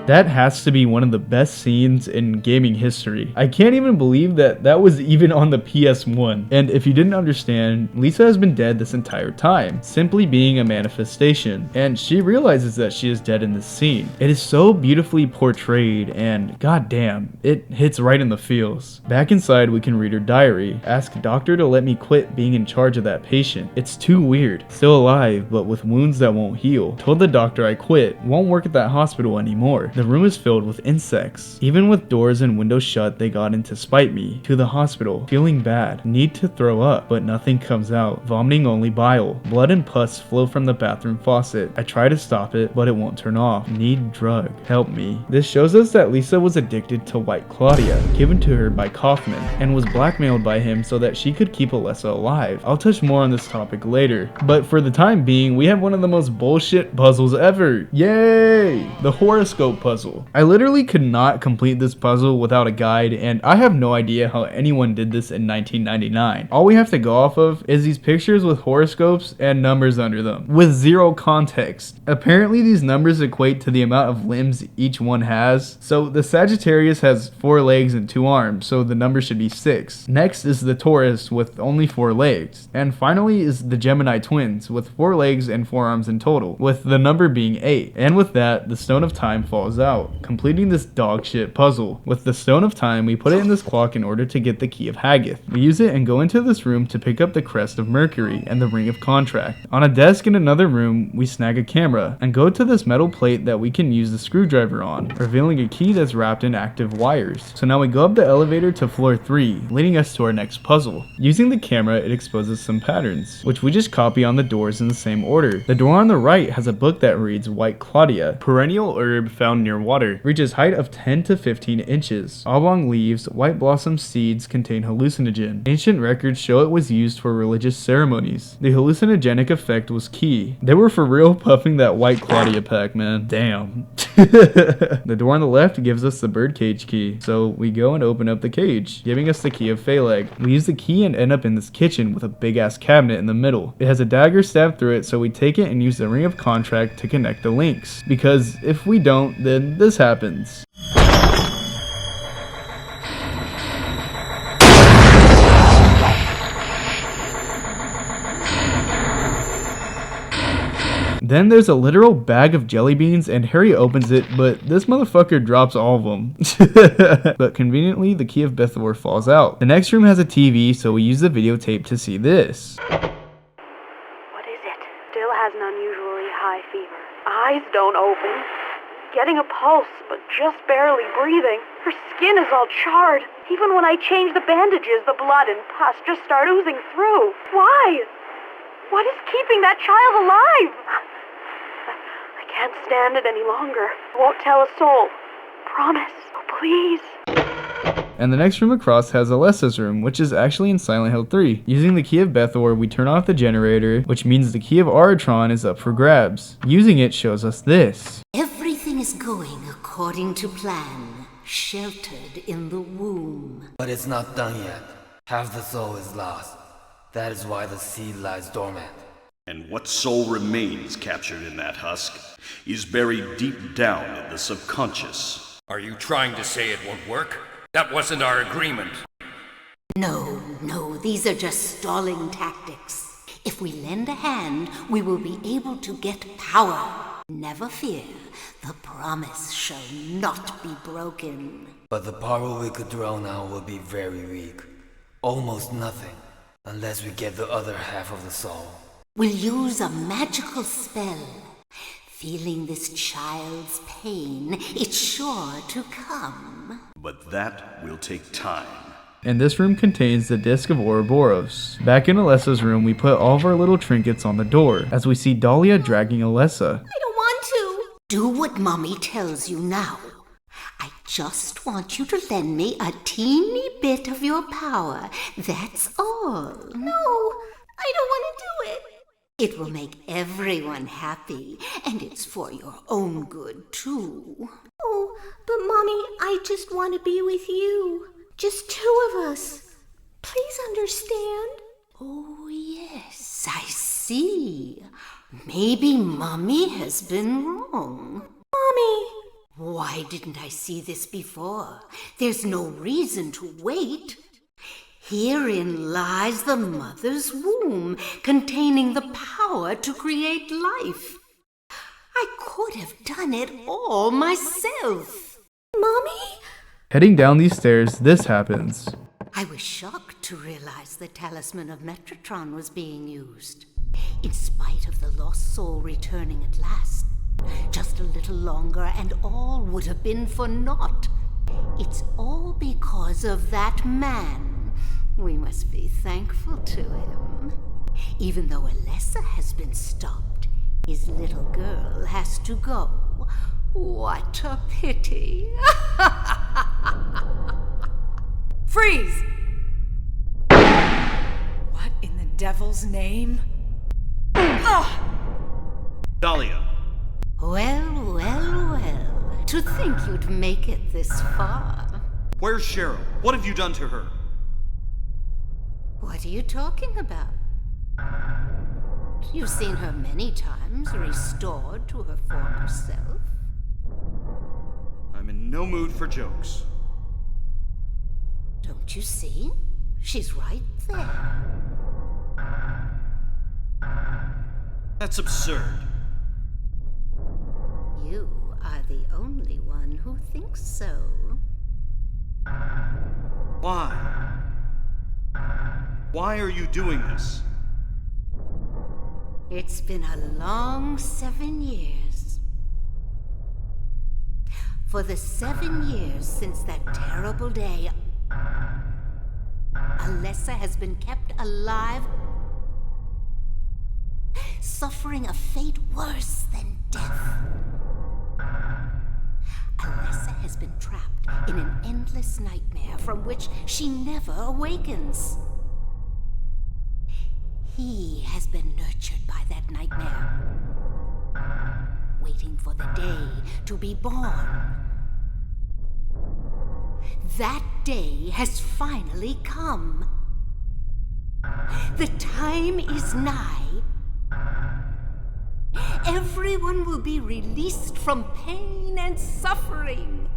That has to be one of the best scenes in gaming history. I can't even believe that that was even on the PS1. And if you didn't understand, Lisa has been dead this entire time, simply being a manifestation. And she realizes that she is dead in this scene. It is so beautifully portrayed, and goddamn, it hits right in the feels. Back inside, we can read her diary. Ask doctor to let me quit being in charge of that patient. It's too weird. Still alive, but with wounds that won't heal. Told the doctor I quit. Won't work at that hospital anymore. The room is filled with insects. Even with doors and windows shut, they got in to spite me. To the hospital. Feeling bad. Need to throw up, but nothing comes out. Vomiting only bile. Blood and pus flow from the bathroom faucet. I try to stop it, but it won't turn off. Need drug. Help me. This shows us that Lisa was addicted to White Claudia, given to her by Kaufman, and was blackmailed by him so that she could keep Alessa alive. I'll touch more on this topic later, but for the time being, we have one of the most bullshit puzzles ever. Yay! The horoscope puzzle. I literally could not complete this puzzle without a guide, and I have no idea how anyone did this in 1999. All we have to go off of is these pictures with horoscopes and numbers under them, with zero context. Apparently these numbers equate to the amount of limbs each one has, so the Sagittarius has 4 legs and 2 arms, so the number should be 6. Next is the Taurus with only 4 legs, and finally is the Gemini twins with 4 legs and 4 arms in total, with the number being 8. And with that, the Stone of Time falls out, completing this dog shit puzzle. With the Stone of Time, we put it in this clock in order to get the Key of Haggith. We use it and go into this room to pick up the Crest of Mercury and the Ring of Contract. On a desk in another room, we snag a camera and go to this metal plate that we can use the screwdriver on, revealing a key that's wrapped in active wires. So now we go up the elevator to floor 3, leading us to our next puzzle. Using the camera, it exposes some patterns, which we just copy on the doors in the same order. The door on the right has a book that reads White Claudia, perennial herb found grown near water. Reaches height of 10 to 15 inches. Oblong leaves, white blossom seeds contain hallucinogen. Ancient records show it was used for religious ceremonies. The hallucinogenic effect was key. They were for real puffing that white Claudia pack, man. Damn. The door on the left gives us the birdcage key. So we go and open up the cage, giving us the key of Phaleg. We use the key and end up in this kitchen with a big ass cabinet in the middle. It has a dagger stabbed through it, so we take it and use the ring of contract to connect the links. Because if we don't, then this happens. Then there's a literal bag of jelly beans and Harry opens it, but this motherfucker drops all of them. But conveniently, the key of Bethor falls out. The next room has a TV, so we use the videotape to see this. What is it? Still has an unusually high fever. Eyes don't open. Getting a pulse, but just barely breathing. Her skin is all charred. Even when I change the bandages, the blood and pus just start oozing through. Why? What is keeping that child alive? I can't stand it any longer. I won't tell a soul. Promise. Oh, please. And the next room across has Alessa's room, which is actually in Silent Hill 3. Using the key of Bethor, we turn off the generator, which means the key of Aratron is up for grabs. Using it shows us this. Everything is going according to plan, sheltered in the womb. But it's not done yet. Half the soul is lost. That is why the seed lies dormant. And what soul remains captured in that husk is buried deep down in the subconscious. Are you trying to say it won't work? That wasn't our agreement. No, these are just stalling tactics. If we lend a hand, we will be able to get power. Never fear, the promise shall not be broken. But the power we could draw now will be very weak. Almost nothing, unless we get the other half of the soul. We'll use a magical spell. Feeling this child's pain, it's sure to come. But that will take time. And this room contains the disc of Ouroboros. Back in Alessa's room, we put all of our little trinkets on the door, as we see Dahlia dragging Alessa. I don't want to. Do what Mommy tells you now. I just want you to lend me a teeny bit of your power. That's all. No, I don't want to do it. It will make everyone happy, and it's for your own good, too. Oh, but Mommy, I just want to be with you. Just two of us. Please understand. Oh, yes, I see. Maybe Mommy has been wrong. Mommy! Why didn't I see this before? There's no reason to wait. Herein lies the mother's womb, containing the power to create life. I could have done it all myself. Mommy? Heading down these stairs, this happens. I was shocked to realize the talisman of Metatron was being used. In spite of the lost soul returning at last, just a little longer and all would have been for naught. It's all because of that man. We must be thankful to him. Even though Alessa has been stopped, his little girl has to go. What a pity. Freeze! What in the devil's name? Dahlia! Well. To think you'd make it this far. Where's Cheryl? What have you done to her? What are you talking about? You've seen her many times, restored to her former self. I'm in no mood for jokes. Don't you see? She's right there. That's absurd. You are the only one who thinks so. Why? Why are you doing this? It's been a long 7 years. For the 7 years since that terrible day, Alessa has been kept alive, suffering a fate worse than death. Alessa has been trapped in an endless nightmare from which she never awakens. He has been nurtured by that nightmare, waiting for the day to be born. That day has finally come. The time is nigh. Everyone will be released from pain and suffering.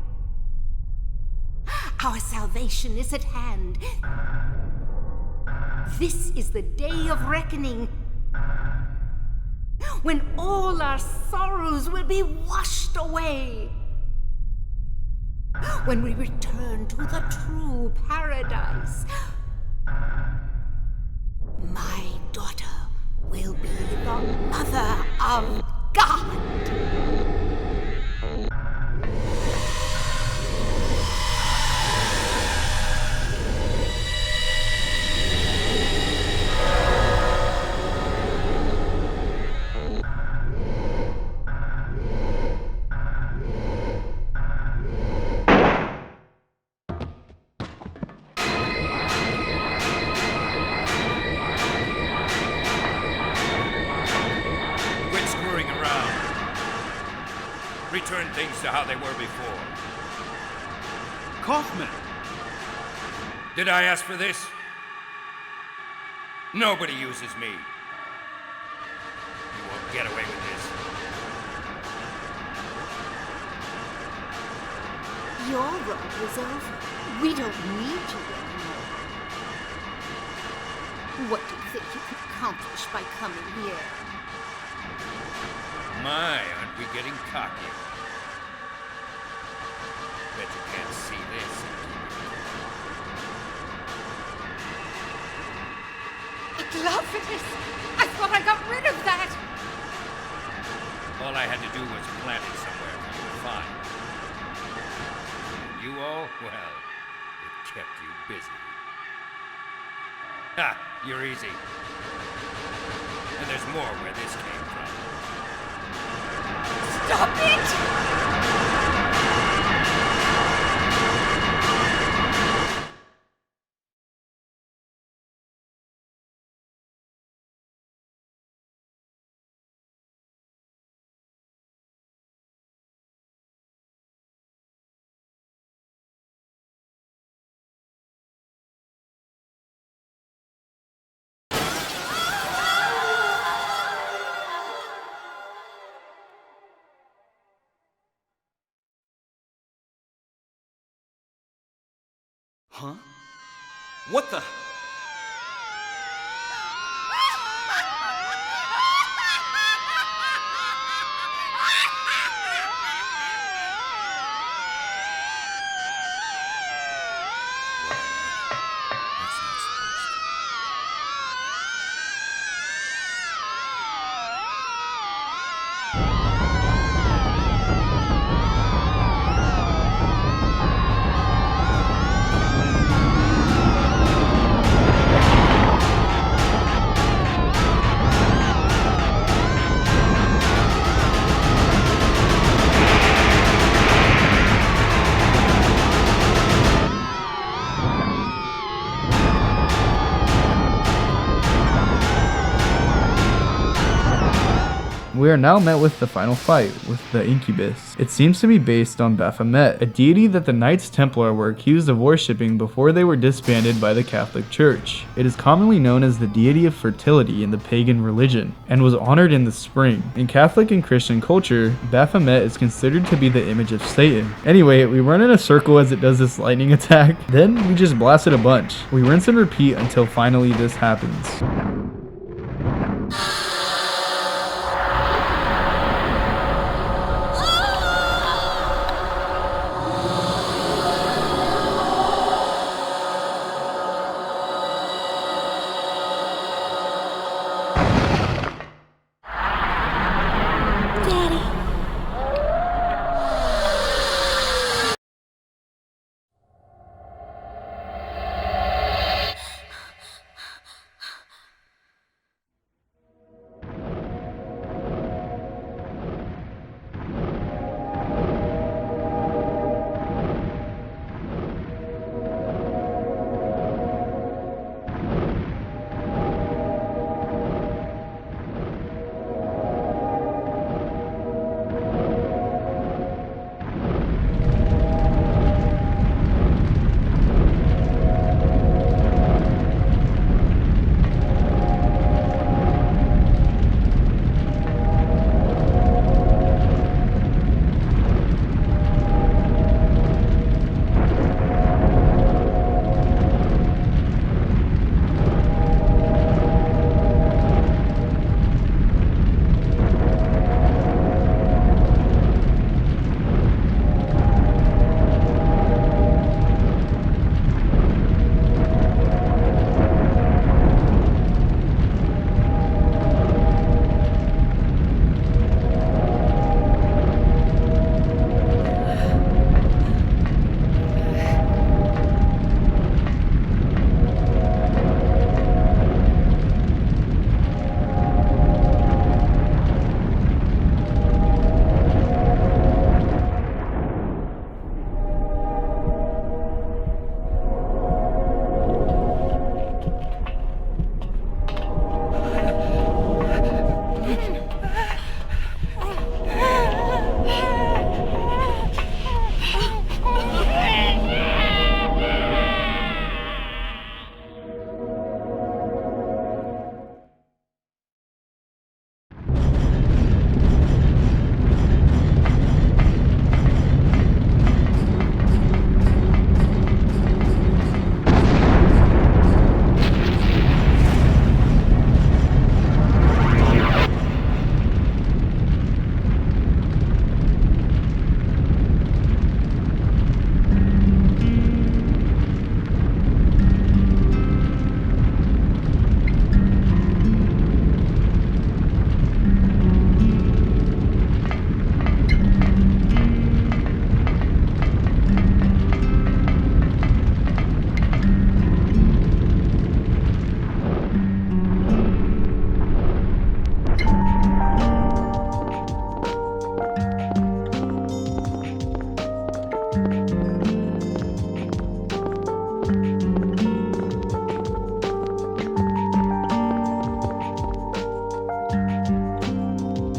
Our salvation is at hand. This is the day of reckoning, when all our sorrows will be washed away. When we return to the true paradise, my daughter will be the Mother of God. Return things to how they were before. Kaufman! Did I ask for this? Nobody uses me. You won't get away with this. Your run is over. We don't need you anymore. What do you think you could accomplish by coming here? My, aren't we getting cocky? Bet you can't see this. Eclipse! I thought I got rid of that! All I had to do was plant it somewhere for you to find. And you all, well, it kept you busy. Ha! You're easy. And there's more where this came from. Stop it! Huh? What the? We are now met with the final fight, with the Incubus. It seems to be based on Baphomet, a deity that the Knights Templar were accused of worshipping before they were disbanded by the Catholic Church. It is commonly known as the deity of fertility in the pagan religion, and was honored in the spring. In Catholic and Christian culture, Baphomet is considered to be the image of Satan. Anyway, we run in a circle as it does this lightning attack, then we just blast it a bunch. We rinse and repeat until finally this happens.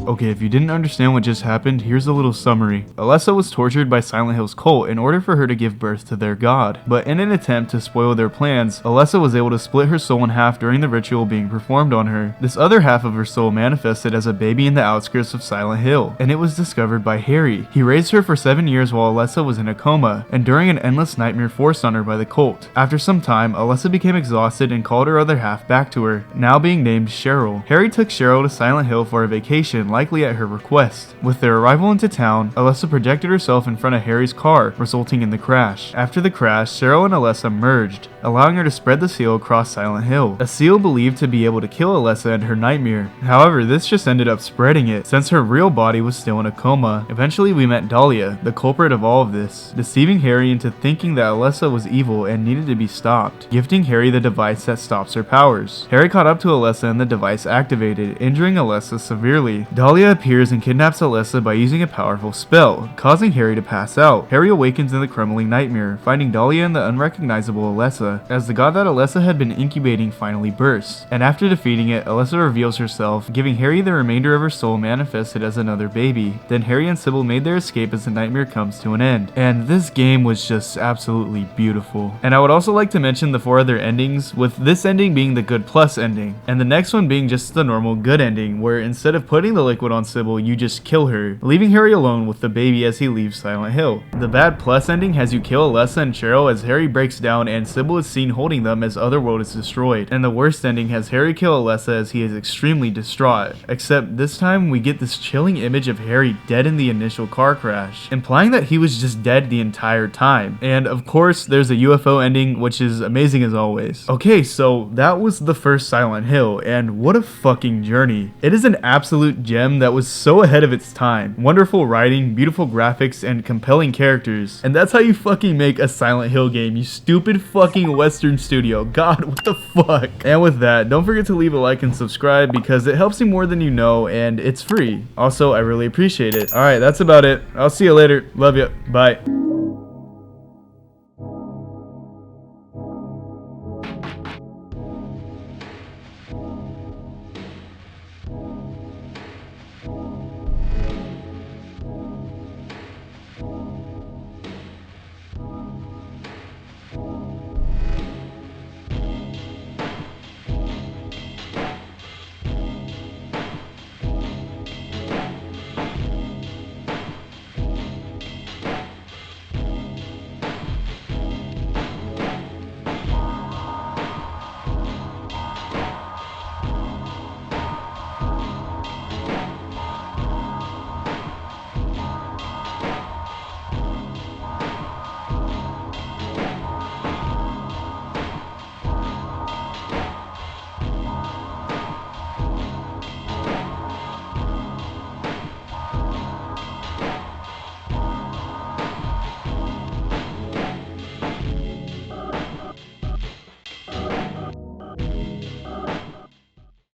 Okay, if you didn't understand what just happened, here's a little summary. Alessa was tortured by Silent Hill's cult in order for her to give birth to their god, but in an attempt to spoil their plans, Alessa was able to split her soul in half during the ritual being performed on her. This other half of her soul manifested as a baby in the outskirts of Silent Hill, and it was discovered by Harry. He raised her for 7 years while Alessa was in a coma, and during an endless nightmare forced on her by the cult. After some time, Alessa became exhausted and called her other half back to her, now being named Cheryl. Harry took Cheryl to Silent Hill for a vacation, likely at her request. With their arrival into town, Alessa projected herself in front of Harry's car, resulting in the crash. After the crash, Cheryl and Alessa merged, allowing her to spread the seal across Silent Hill, a seal believed to be able to kill Alessa in her nightmare. However, this just ended up spreading it, since her real body was still in a coma. Eventually we met Dahlia, the culprit of all of this, deceiving Harry into thinking that Alessa was evil and needed to be stopped, gifting Harry the device that stops her powers. Harry caught up to Alessa and the device activated, injuring Alessa severely. Dahlia appears and kidnaps Alessa by using a powerful spell, causing Harry to pass out. Harry awakens in the crumbling nightmare, finding Dahlia and the unrecognizable Alessa, as the god that Alessa had been incubating finally bursts, and after defeating it, Alessa reveals herself, giving Harry the remainder of her soul manifested as another baby. Then Harry and Cybil made their escape as the nightmare comes to an end. And this game was just absolutely beautiful. And I would also like to mention the 4 other endings, with this ending being the good plus ending, and the next one being just the normal good ending, where instead of putting the liquid on Cybil, you just kill her, leaving Harry alone with the baby as he leaves Silent Hill. The bad plus ending has you kill Alessa and Cheryl as Harry breaks down and Cybil is seen holding them as Otherworld is destroyed. And the worst ending has Harry kill Alessa as he is extremely distraught, except this time we get this chilling image of Harry dead in the initial car crash, implying that he was just dead the entire time. And of course there's a UFO ending, which is amazing as always. Okay, so that was the first Silent Hill, and what a fucking journey. It is an absolute gem that was so ahead of its time. Wonderful writing, beautiful graphics, and compelling characters. And that's how you fucking make a Silent Hill game, you stupid fucking Western studio. God, what the fuck? And with that, don't forget to leave a like and subscribe because it helps me more than you know, and it's free. Also, I really appreciate it. Alright, that's about it. I'll see you later. Love ya. Bye.